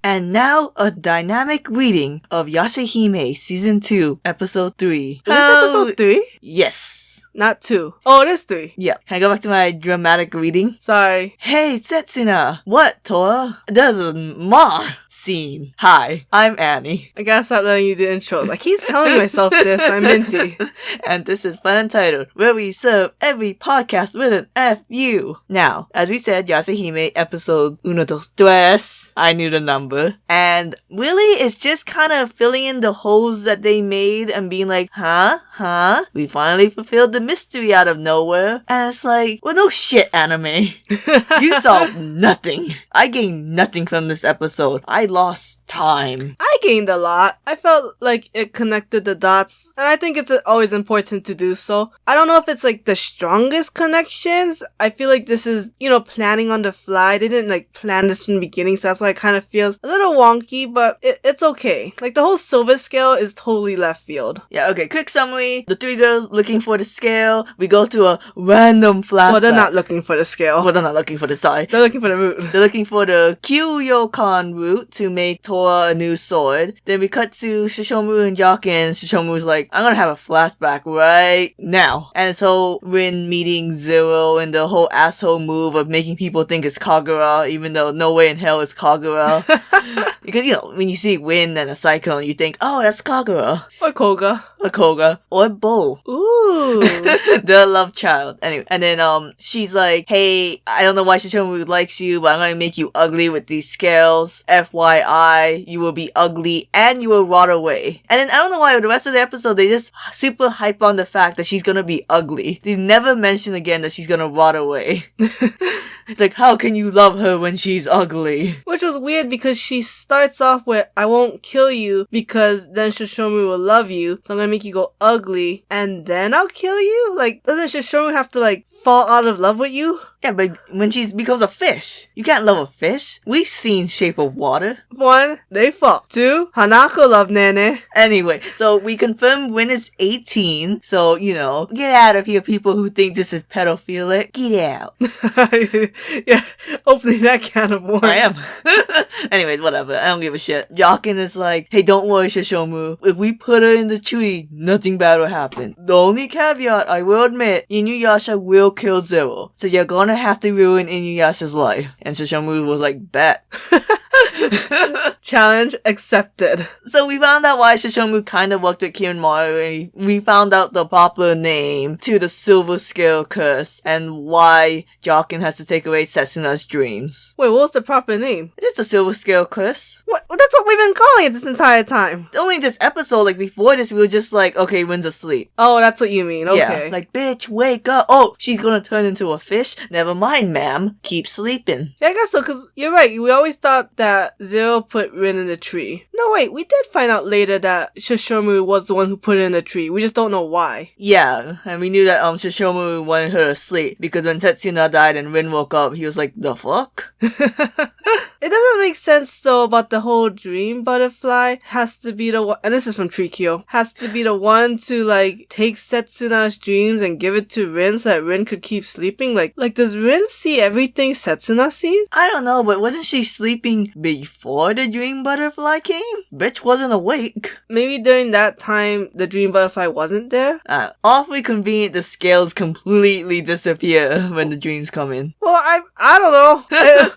And now, a dynamic reading of Yashahime Season 2, Episode 3. Is this episode 3? Yes. Not 2. Oh, it is 3. Yeah. Can I go back to my dramatic reading? Sorry. Hey, Setsuna. What, Tora? There's a Ma scene. Hi, I'm Annie. I gotta stop letting you do intros. I keep telling myself this. I'm Minty. And this is FunUntitled, where we serve every podcast with an FU. Now, as we said, Yashahime episode 1-2. I knew the number. And really, it's just kind of filling in the holes that they made and being like, huh? We finally fulfilled the mystery out of nowhere. And it's like, well, no shit, anime. You solved nothing. I gained nothing from this episode. I lost time. I gained a lot. I felt like it connected the dots, and I think it's always important to do so. I don't know if it's like the strongest connections. I feel like this is, planning on the fly. They didn't plan this from the beginning, so that's why it kind of feels a little wonky, but it's okay. Like the whole silver scale is totally left field. Yeah, okay, quick summary. The three girls looking for the scale. We go to a random flashback. Well, they're not looking for the scale. Well, they're not looking for the sorry. They're looking for the root. They're looking for the Kyuyokan root to make Tora a new sword. Then we cut to Shishomu and Jokin. Shishomu's like, I'm gonna have a flashback right now. And so Rin meeting Zero and the whole asshole move of making people think it's Kagura, even though no way in hell it's Kagura. Because, when you see wind and a cyclone, you think, oh, that's Kagura. Or Koga. Or Koga. Or Bo. Ooh. The love child. Anyway, and then she's like, hey, I don't know why Shishomu likes you, but I'm gonna make you ugly with these scales. FYI, you will be ugly and you will rot away. And then I don't know why the rest of the episode they just super hype on the fact that she's gonna be ugly. They never mention again that she's gonna rot away. It's like, how can you love her when she's ugly? Which was weird because she starts off with, I won't kill you because then Shishomu will love you, so I'm gonna make you go ugly and then I'll kill you? Like, doesn't Shishomu have to fall out of love with you? Yeah, but when she becomes a fish, you can't love a fish. We've seen Shape of Water. 1, they fall. 2, Hanako love Nene. Anyway, so we confirmed Win is 18. So, get out of here, people who think this is pedophilic. Get out. Yeah, opening that can of worms. I am. Anyways, whatever. I don't give a shit. Jokin is like, hey, don't worry, Shishomu. If we put her in the tree, nothing bad will happen. The only caveat, I will admit, Inuyasha will kill Zero. So you're gonna have to ruin Inuyasha's life. And Shishomu was like, bet. Challenge accepted. So we found out why Shishomu kind of worked with Kirimari. We found out the proper name to the Silver Scale Curse and why Jokin has to take away Setsuna's dreams. Wait, what was the proper name? It's the Silver Scale Curse. What? That's what we've been calling it this entire time. Only this episode, before this, we were just like, okay, Win's asleep. Oh, that's what you mean. Okay. Yeah, bitch, wake up. Oh, she's gonna turn into a fish? Never mind, ma'am. Keep sleeping. Yeah, I guess so, because you're right. We always thought that Zero put Rin in the tree. No, wait, we did find out later that Shishomu was the one who put it in the tree. We just don't know why. Yeah, and we knew that Shishomu wanted her to sleep, because when Setsuna died and Rin woke up, he was like, the fuck? It doesn't make sense, though, about the whole dream butterfly has to be the one, and this is from Trikyo, has to be the one to, take Setsuna's dreams and give it to Rin so that Rin could keep sleeping? Like, does Rin see everything Setsuna sees? I don't know, but wasn't she sleeping before the dream butterfly came? Bitch wasn't awake. Maybe during that time, the dream butterfly wasn't there? Awfully convenient the scales completely disappear when the dreams come in. Well, I don't know.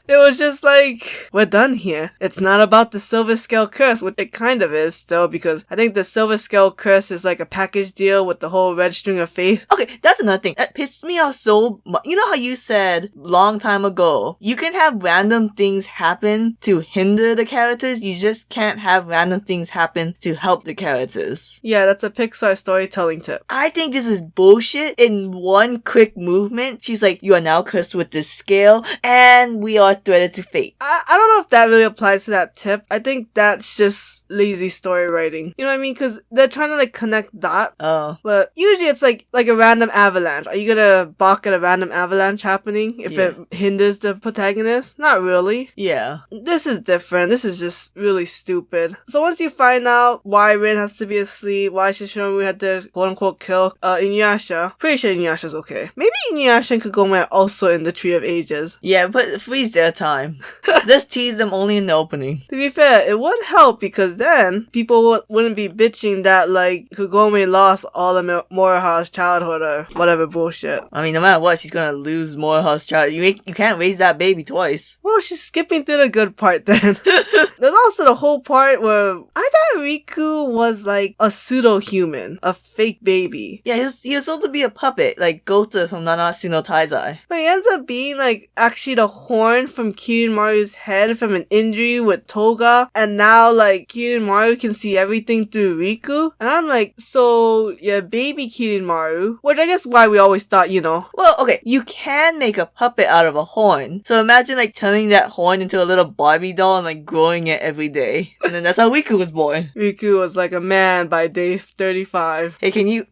It was just like, we're done here. It's not about the Silver Scale Curse, which it kind of is still, because I think the Silver Scale Curse is like a package deal with the whole Red String of Fate. Okay, that's another thing. That pissed me off so much. You know how you said long time ago, you can have random things happen to hinder the characters, you just can't have random things happen to help the characters. Yeah, that's a Pixar storytelling tip. I think this is bullshit. In one quick movement, she's like, you are now cursed with this scale, and we are threaded to fate. I don't know if that really applies to that tip. I think that's just lazy story writing. You know what I mean? Because they're trying to like connect dots. Oh. But usually it's like a random avalanche. Are you gonna balk at a random avalanche happening if it hinders the protagonist? Not really. Yeah. This is different. This is just really stupid. So once you find out why Rin has to be asleep, why Shishomaru had to quote-unquote kill Inuyasha, pretty sure Inuyasha's okay. Maybe Inuyasha and Kagome are also in the Tree of Ages. Yeah, but freeze their time. Just tease them only in the opening. To be fair, it would help because then people wouldn't be bitching that like Kagome lost all of Moriha's childhood or whatever bullshit. I mean, no matter what, she's gonna lose Moriha's child. You can't raise that baby twice. Well, she's skipping through the good part then. There's also the whole part where I thought Riku was like a pseudo-human, a fake baby. Yeah, he was supposed to be a puppet, like Gota from Nanatsu no Taizai. But he ends up being like actually the horn from Kirinmaru's head from an injury with Toga, and now like Kirinmaru can see everything through Riku. And I'm like, so yeah, baby Kirinmaru, which I guess why we always thought, you know. Well, okay, you can make a puppet out of a horn. So imagine like turning that horn into a little Barbie doll and like growing it every day. And then that's how Riku was born. Riku was like a man by day 35. Hey,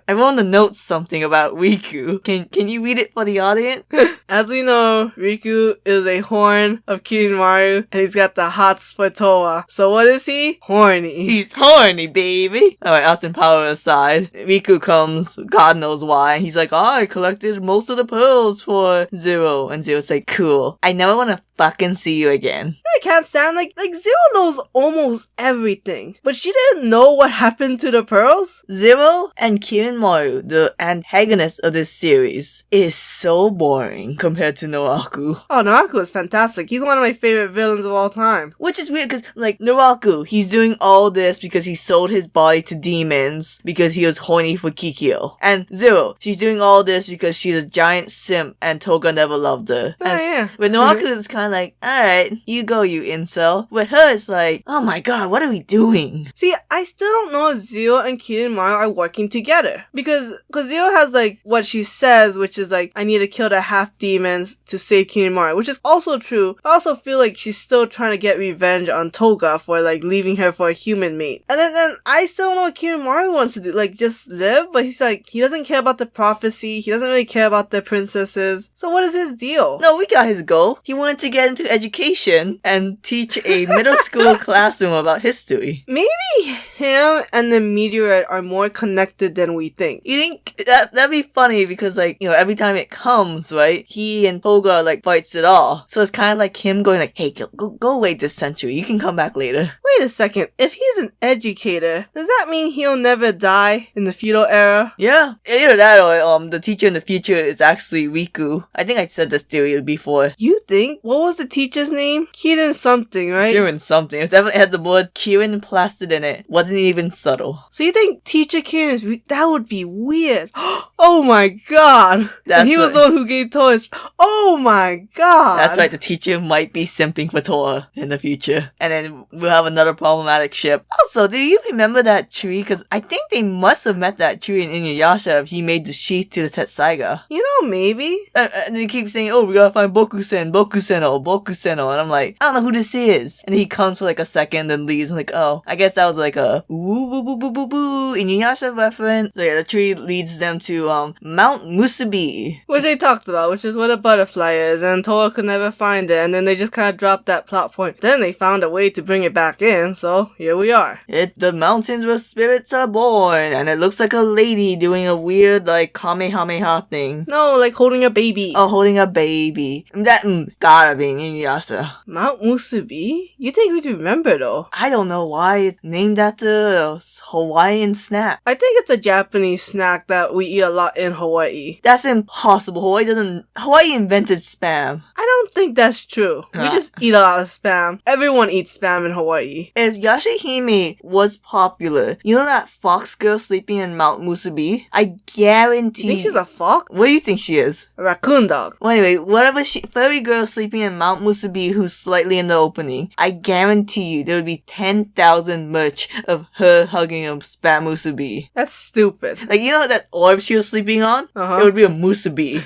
I want to note something about Riku. Can you read it for the audience? As we know, Riku is a horn of Kirinmaru, and he's got the hots for Towa. So what is he? Horny. He's horny, baby. Alright, Austin Power aside, Riku comes, God knows why. He's like, I collected most of the pearls for Zero. And Zero's like, cool. I never want to fucking see you again. I can't stand like Zero knows almost everything, but she didn't know what happened to the pearls. Zero and Kirinmaru, the antagonist of this series, is so boring compared to Noraku. Oh, Noraku is fantastic. He's one of my favorite villains of all time. Which is weird because, like, Noraku, he's doing all this because he sold his body to demons because he was horny for Kikyo. And Zero, she's doing all this because she's a giant simp and Toga never loved her. Oh, yeah. With Noraku, it's kind of like, alright, you go, you incel. With her, it's like, oh my god, what are we doing? See, I still don't know if Zero and Kirinmaru are working together. Because Zero has, like, what she says, which is, like, I need to kill the half-demons to save Kirinmaru, which is also true. I also feel like she's still trying to get revenge on Toga for, like, leaving her for a human mate. And then I still don't know what Kirinmaru wants to do. Like, just live? But he's like, he doesn't care about the prophecy. He doesn't really care about the princesses. So what is his deal? No, we got his goal. He wanted to get into education and teach a middle school classroom about history. Maybe him and the meteorite are more connected than we think. You think that'd be funny because, like, you know, every time it comes, right, he and Toga, like, fights it all. So it's kind of like him going like, hey, go away this century. You can come back later. Wait a second. If he's an educator, does that mean he'll never die in the feudal era? Yeah. Either that or the teacher in the future is actually Riku. I think I said this theory before. You think? What was the teacher's name? Kirin something, right? Kirin something. It definitely had the word Kirin plastered in it. Wasn't even subtle. So you think teacher Kirin is that would be weird. Oh my god. And he was the one who gave toys. Oh my god. That's right. The teacher might be simping for Tora in the future. And then we'll have another problematic ship. Also, do you remember that tree? Because I think they must have met that tree in Inuyasha if he made the sheath to the Tetsaiga. You know, maybe. And they keep saying, oh, we gotta find Bokusen, Bokuseno. And I'm like, I don't know who this is. And he comes for like a second and leaves. I'm like, oh, I guess that was like a woo boo boo boo boo boo Inuyasha reference. So yeah, the tree leads them to Mount Musubi. Which they talked about, which is what a butterfly is, and Toa could never find it, and then they just kind of dropped that plot point. Then they found a way to bring it back in, so here we are. The mountains where spirits are born, and it looks like a lady doing a weird, like, Kamehameha thing. No, like holding a baby. Oh, holding a baby. That gotta be Inuyasha. Mount Musubi? You think we'd remember though? I don't know why it's named after a Hawaiian snack. I think it's a Japanese snack that we eat a lot in Hawaii. That's impossible. Hawaii invented Spam. I don't think that's true. We just eat a lot of Spam. Everyone eats Spam in Hawaii. If Yashahime was popular, you know that fox girl sleeping in Mount Musubi? I guarantee... You think she's a fox? What do you think she is? A raccoon dog. Well, anyway, whatever furry girl sleeping in Mount Musubi who's slightly in the opening, I guarantee you there would be 10,000 merch of her hugging a Spam Musubi. That's stupid. Like, you know that orb she was sleeping on? Uh-huh. It would be a Musubi.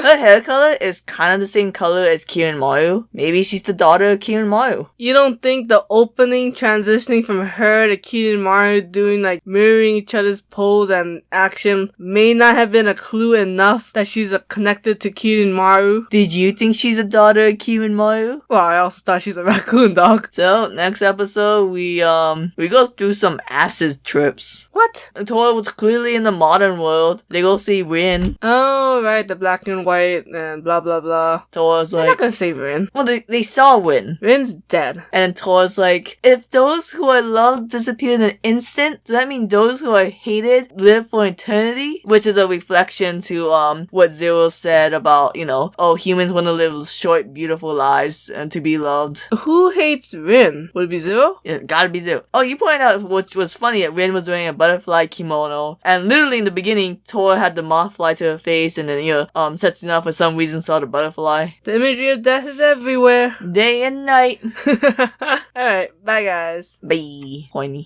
Her hair color is kind of the same color as Kirin Maru. Maybe she's the daughter of Kirin Maru. You don't think the opening transitioning from her to Kirin Maru doing like mirroring each other's pose and action may not have been a clue enough that she's connected to Kirin Maru? Did you think she's a daughter of Kirin Maru? Well, I also thought she's a raccoon dog. So, next episode, we go through some acid trips. What? Tora was clearly in the modern world. They go see Rin. Oh, right, the black and white and blah blah blah. Tora's They're like... not gonna save Rin. Well, they saw Rin. Rin's dead. And then Tora's like, if those who I love disappear in an instant, does that mean those who I hated live for eternity? Which is a reflection to what Zero said about, humans want to live short, beautiful lives and to be loved. Who hates Rin? Would it be Zero? It gotta be Zero. Oh, you pointed out what was funny that Rin was wearing a butterfly kimono, and literally in the beginning, Tora had the moth fly to her face, and then Setsuna for some reason saw the butterfly. The imagery of death is everywhere. Day and night. Alright, bye guys. Bye. Pointy.